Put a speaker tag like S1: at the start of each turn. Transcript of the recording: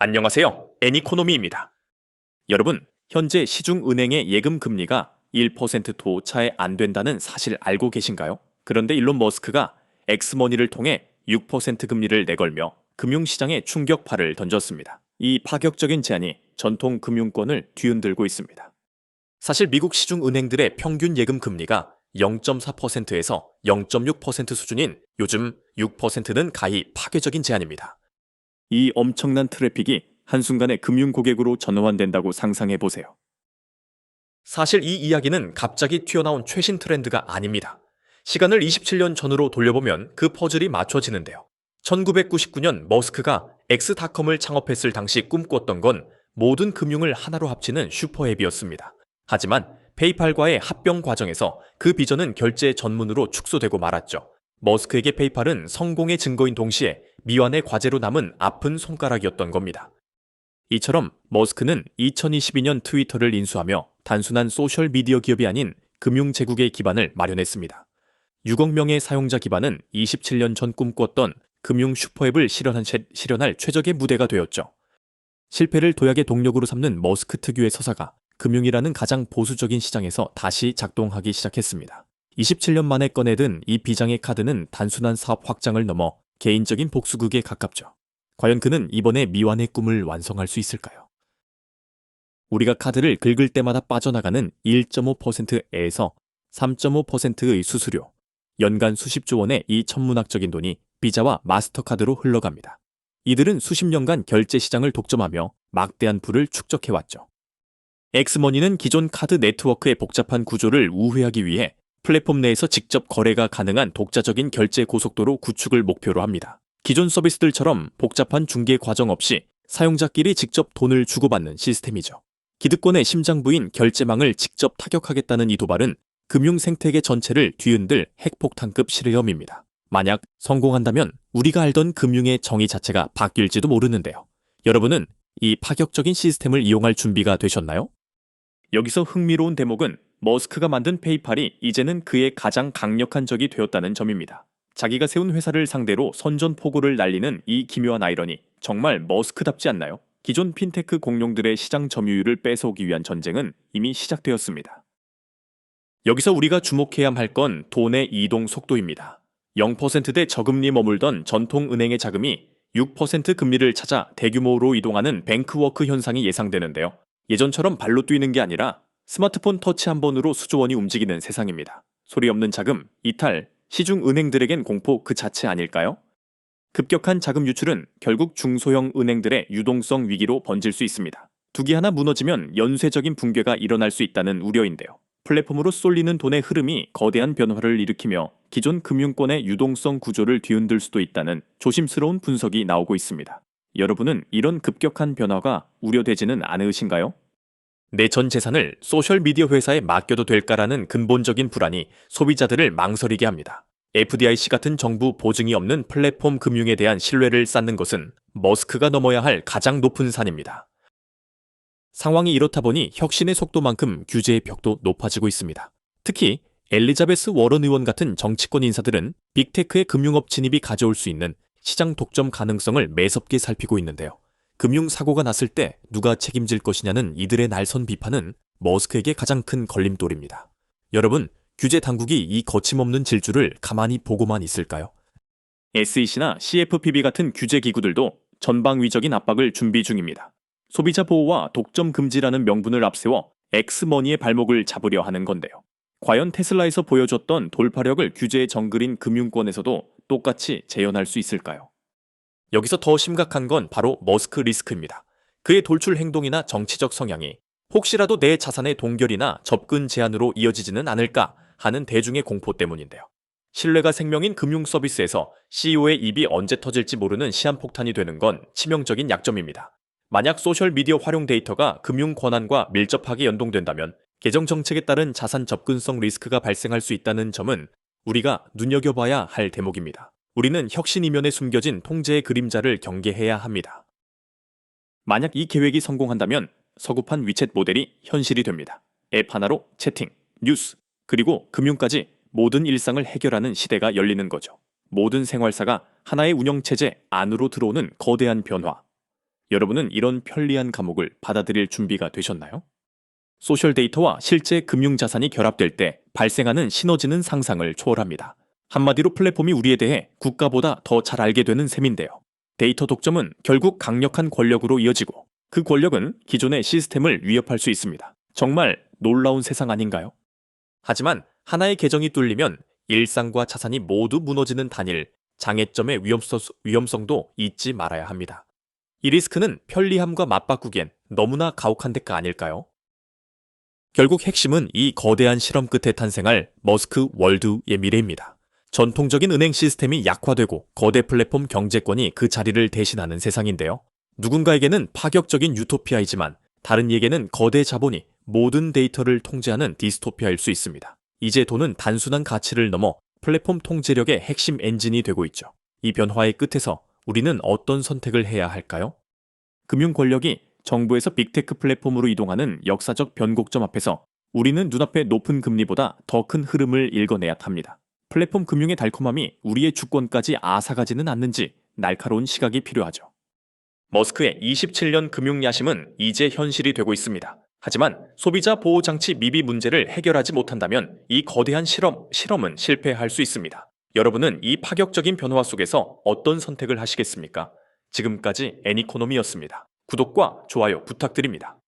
S1: 안녕하세요. 애니코노미입니다. 여러분, 현재 시중은행의 예금 금리가 1%도 차에 안 된다는 사실 알고 계신가요? 그런데 일론 머스크가 엑스머니를 통해 6% 금리를 내걸며 금융시장에 충격파를 던졌습니다. 이 파격적인 제안이 전통 금융권을 뒤흔들고 있습니다. 사실 미국 시중은행들의 평균 예금 금리가 0.4%에서 0.6% 수준인 요즘 6%는 가히 파괴적인 제안입니다. 이 엄청난 트래픽이 한순간에 금융 고객으로 전환된다고 상상해 보세요. 사실 이 이야기는 갑자기 튀어나온 최신 트렌드가 아닙니다. 시간을 27년 전으로 돌려보면 그 퍼즐이 맞춰지는데요. 1999년 머스크가 엑스닷컴을 창업했을 당시 꿈꿨던 건 모든 금융을 하나로 합치는 슈퍼앱이었습니다. 하지만 페이팔과의 합병 과정에서 그 비전은 결제 전문으로 축소되고 말았죠. 머스크에게 페이팔은 성공의 증거인 동시에 미완의 과제로 남은 아픈 손가락이었던 겁니다. 이처럼 머스크는 2022년 트위터를 인수하며 단순한 소셜미디어 기업이 아닌 금융 제국의 기반을 마련했습니다. 6억 명의 사용자 기반은 27년 전 꿈꿨던 금융 슈퍼앱을 실현할 최적의 무대가 되었죠. 실패를 도약의 동력으로 삼는 머스크 특유의 서사가 금융이라는 가장 보수적인 시장에서 다시 작동하기 시작했습니다. 27년 만에 꺼내든 이 비장의 카드는 단순한 사업 확장을 넘어 개인적인 복수극에 가깝죠. 과연 그는 이번에 미완의 꿈을 완성할 수 있을까요? 우리가 카드를 긁을 때마다 빠져나가는 1.5%에서 3.5%의 수수료, 연간 수십조 원의 이 천문학적인 돈이 비자와 마스터카드로 흘러갑니다. 이들은 수십 년간 결제 시장을 독점하며 막대한 부를 축적해왔죠. 엑스머니는 기존 카드 네트워크의 복잡한 구조를 우회하기 위해 플랫폼 내에서 직접 거래가 가능한 독자적인 결제 고속도로 구축을 목표로 합니다. 기존 서비스들처럼 복잡한 중개 과정 없이 사용자끼리 직접 돈을 주고받는 시스템이죠. 기득권의 심장부인 결제망을 직접 타격하겠다는 이 도발은 금융 생태계 전체를 뒤흔들 핵폭탄급 실험입니다. 만약 성공한다면 우리가 알던 금융의 정의 자체가 바뀔지도 모르는데요. 여러분은 이 파격적인 시스템을 이용할 준비가 되셨나요? 여기서 흥미로운 대목은 머스크가 만든 페이팔이 이제는 그의 가장 강력한 적이 되었다는 점입니다. 자기가 세운 회사를 상대로 선전포고를 날리는 이 기묘한 아이러니, 정말 머스크답지 않나요? 기존 핀테크 공룡들의 시장 점유율을 뺏어오기 위한 전쟁은 이미 시작되었습니다. 여기서 우리가 주목해야 할 건 돈의 이동 속도입니다. 0%대 저금리에 머물던 전통은행의 자금이 6% 금리를 찾아 대규모로 이동하는 뱅크워크 현상이 예상되는데요. 예전처럼 발로 뛰는 게 아니라 스마트폰 터치 한 번으로 수조 원이 움직이는 세상입니다. 소리 없는 자금, 이탈, 시중은행들에겐 공포 그 자체 아닐까요? 급격한 자금 유출은 결국 중소형 은행들의 유동성 위기로 번질 수 있습니다. 두기 하나 무너지면 연쇄적인 붕괴가 일어날 수 있다는 우려인데요. 플랫폼으로 쏠리는 돈의 흐름이 거대한 변화를 일으키며 기존 금융권의 유동성 구조를 뒤흔들 수도 있다는 조심스러운 분석이 나오고 있습니다. 여러분은 이런 급격한 변화가 우려되지는 않으신가요? 내 전 재산을 소셜미디어 회사에 맡겨도 될까라는 근본적인 불안이 소비자들을 망설이게 합니다. FDIC 같은 정부 보증이 없는 플랫폼 금융에 대한 신뢰를 쌓는 것은 머스크가 넘어야 할 가장 높은 산입니다. 상황이 이렇다 보니 혁신의 속도만큼 규제의 벽도 높아지고 있습니다. 특히 엘리자베스 워런 의원 같은 정치권 인사들은 빅테크의 금융업 진입이 가져올 수 있는 시장 독점 가능성을 매섭게 살피고 있는데요. 금융사고가 났을 때 누가 책임질 것이냐는 이들의 날선 비판은 머스크에게 가장 큰 걸림돌입니다. 여러분, 규제 당국이 이 거침없는 질주를 가만히 보고만 있을까요? SEC나 CFPB 같은 규제 기구들도 전방위적인 압박을 준비 중입니다. 소비자 보호와 독점 금지라는 명분을 앞세워 엑스머니의 발목을 잡으려 하는 건데요. 과연 테슬라에서 보여줬던 돌파력을 규제에 정글인 금융권에서도 똑같이 재현할 수 있을까요? 여기서 더 심각한 건 바로 머스크 리스크입니다. 그의 돌출 행동이나 정치적 성향이 혹시라도 내 자산의 동결이나 접근 제한으로 이어지지는 않을까 하는 대중의 공포 때문인데요. 신뢰가 생명인 금융 서비스에서 CEO의 입이 언제 터질지 모르는 시한폭탄이 되는 건 치명적인 약점입니다. 만약 소셜미디어 활용 데이터가 금융 권한과 밀접하게 연동된다면 개정 정책에 따른 자산 접근성 리스크가 발생할 수 있다는 점은 우리가 눈여겨봐야 할 대목입니다. 우리는 혁신 이면에 숨겨진 통제의 그림자를 경계해야 합니다. 만약 이 계획이 성공한다면 서구판 위챗 모델이 현실이 됩니다. 앱 하나로 채팅, 뉴스, 그리고 금융까지 모든 일상을 해결하는 시대가 열리는 거죠. 모든 생활사가 하나의 운영체제 안으로 들어오는 거대한 변화. 여러분은 이런 편리한 감옥을 받아들일 준비가 되셨나요? 소셜 데이터와 실제 금융 자산이 결합될 때 발생하는 시너지는 상상을 초월합니다. 한마디로 플랫폼이 우리에 대해 국가보다 더 잘 알게 되는 셈인데요. 데이터 독점은 결국 강력한 권력으로 이어지고 그 권력은 기존의 시스템을 위협할 수 있습니다. 정말 놀라운 세상 아닌가요? 하지만 하나의 계정이 뚫리면 일상과 자산이 모두 무너지는 단일 장애점의 위험성도 잊지 말아야 합니다. 이 리스크는 편리함과 맞바꾸기엔 너무나 가혹한 대가 아닐까요? 결국 핵심은 이 거대한 실험 끝에 탄생할 머스크 월드의 미래입니다. 전통적인 은행 시스템이 약화되고 거대 플랫폼 경제권이 그 자리를 대신하는 세상인데요. 누군가에게는 파격적인 유토피아이지만 다른 이에게는 거대 자본이 모든 데이터를 통제하는 디스토피아일 수 있습니다. 이제 돈은 단순한 가치를 넘어 플랫폼 통제력의 핵심 엔진이 되고 있죠. 이 변화의 끝에서 우리는 어떤 선택을 해야 할까요? 금융 권력이 정부에서 빅테크 플랫폼으로 이동하는 역사적 변곡점 앞에서 우리는 눈앞의 높은 금리보다 더 큰 흐름을 읽어내야 합니다. 플랫폼 금융의 달콤함이 우리의 주권까지 앗아가지는 않는지 날카로운 시각이 필요하죠. 머스크의 27년 금융 야심은 이제 현실이 되고 있습니다. 하지만 소비자 보호 장치 미비 문제를 해결하지 못한다면 이 거대한 실험은 실패할 수 있습니다. 여러분은 이 파격적인 변화 속에서 어떤 선택을 하시겠습니까? 지금까지 애니코노미였습니다. 구독과 좋아요 부탁드립니다.